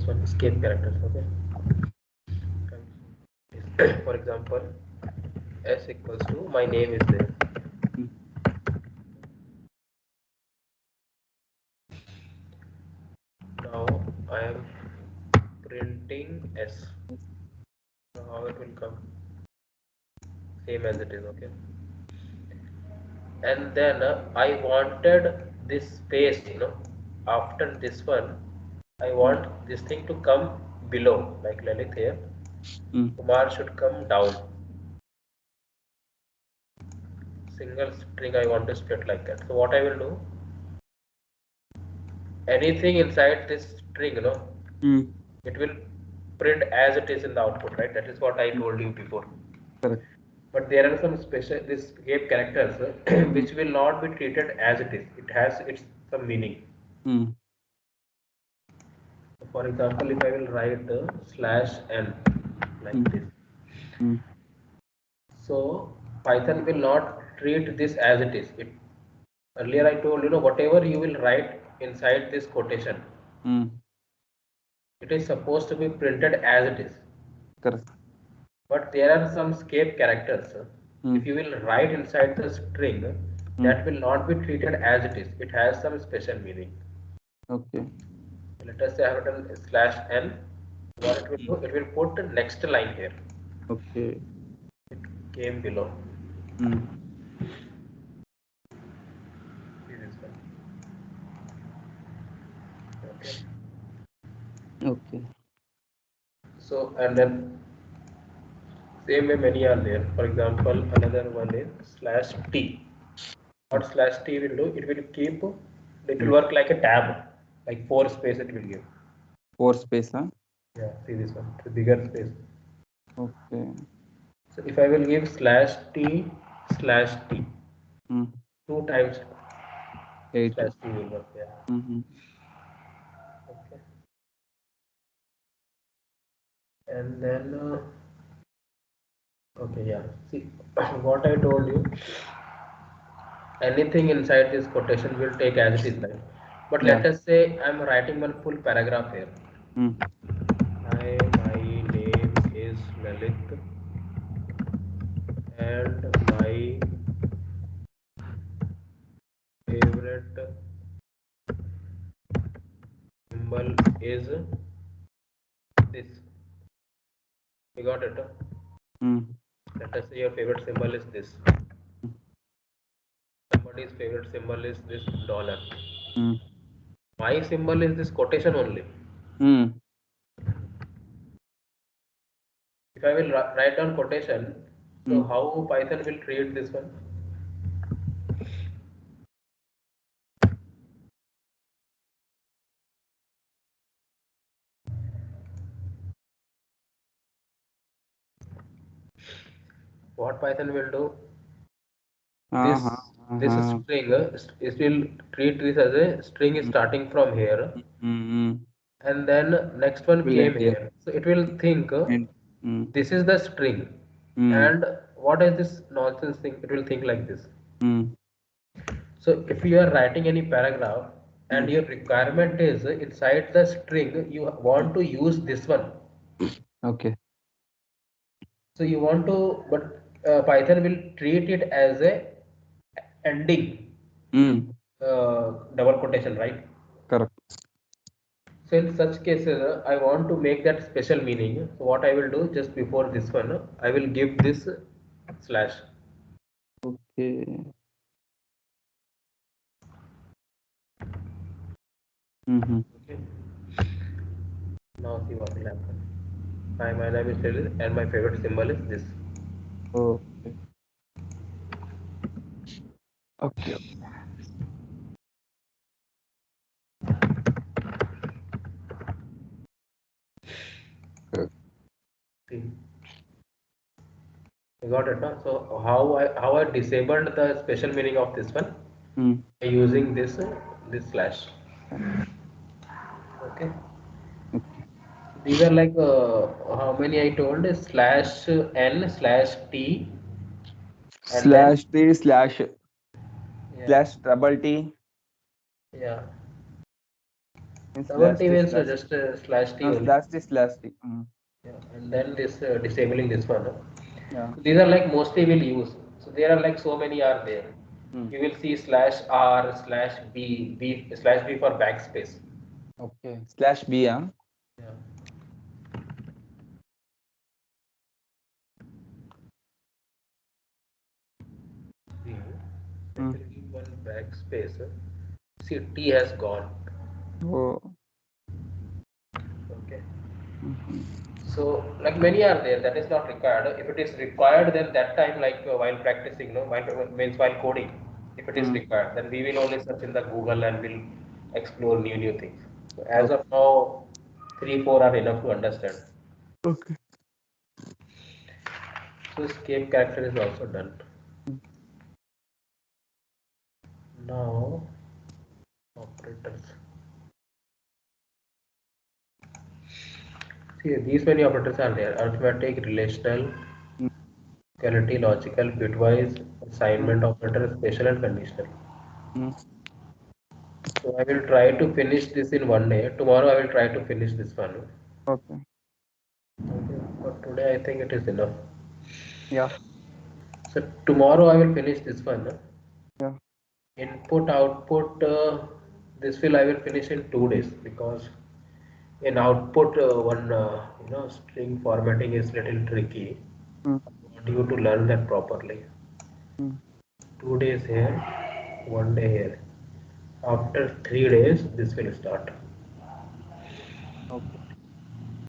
this one escape characters. Okay. For example, s equals to my name is there. Hmm. Now I am printing s. Now how it will come? Same as it is. Okay. And then I wanted this space, after this one I Hmm. want this thing to come below, like Lalit here. Hmm. Kumar should come down. Single string I want to split like that. So what I will do, anything inside this string, Hmm. it will print as it is in the output, right? That is what I Hmm. told you before. Correct. But there are some special this escape characters Hmm. which will not be treated as it is. It has its some meaning. Hmm. For example, if I will write slash n like Hmm. this, Hmm. so Python will not treat this as it is. Earlier I told whatever you will write inside this quotation, Hmm. it is supposed to be printed as it is. Correct. But there are some escape characters. Hmm. If you will write inside the string, Hmm. that will not be treated as it is. It has some special meaning. Okay. Let us say I have written slash n. What it will do? It will put the next line here. Okay. It came below. Hmm. See this one. Okay. Okay. So and then same way many are there. For example, another one is slash t. Hmm. What slash t will do? It will keep. It Hmm. will work like a tab, like four space it will give. Four space, huh? Yeah, see this one, the bigger space. Okay. So if I will give slash t Hmm. two times, Eight. slash t will work. Yeah. Hmm. Okay. And then okay, yeah. See what I told you. Anything inside this quotation will take as it is, right? But Yeah. let us say I'm writing one full paragraph here. Hmm. Hi, my name is Lalit, and my favorite symbol is this. You got it? Hmm. Let us say your favorite symbol is this. Somebody's favorite symbol is this dollar. Hmm. My symbol is this quotation only. Hmm. If I will write down quotation, so Hmm. how Python will treat this one? What Python will do? Uh This huh. this Uh-huh. string, it will treat this as a string is Hmm. starting from here, Hmm. Hmm. and then next one Will came end here. here. So it will think And. Hmm. this is the string, Hmm. and what is this nonsense thing? It will think like this. Hmm. So if you are writing any paragraph Hmm. and your requirement is inside the string, you Hmm. want to use this one. Okay. So you want to, but Python will treat it as a ending Hmm. double quotation, right? Correct. So in such cases, I want to make that special meaning. So what I will do just before this one, I will give this slash. Okay. Mm-hmm. Okay. Now see what will happen. Hi, my name is Lilith and my favorite symbol is this. Okay. Okay. Okay. See, you got it, no? So how I disabled the special meaning of this one Hmm. by using this slash. Okay. Okay. These are like how many I told slash n slash t and then Slash T yeah slash double T. yeah Means Double slash T T means slash just slash T no only. slash T slash T. Yeah. And then this disabling this one. Yeah. So these are like mostly we'll use. So there are like so many are there. Mm. You will see slash R slash B slash B for backspace. Okay. Slash B. Yeah. B. I will Mm. give one backspace. See T has gone. Oh. Okay. Mm-hmm. So like many are there that is not required. If it is required, then that time like while practicing, no, while means while coding, if it is Mm. required, then we will only search in the Google and will explore new things. So as Okay. of now, 3 4 are enough to understand. Okay. So escape character is also done. Mm. Now operators. See these many operators are there: arithmetic, relational, Mm. quality, logical, bitwise, Mm. assignment operator, special and conditional. Mm. So I will try to finish this in one day. Tomorrow I will try to finish this one. Okay. Okay, but today I think it is enough. Yeah. So tomorrow I will finish this one. Yeah. Input output. This will I will finish in 2 days because in output one string formatting is little tricky. Mm. I want you to learn that properly. Mm. 2 days here, one day here. After 3 days, this will start. Okay.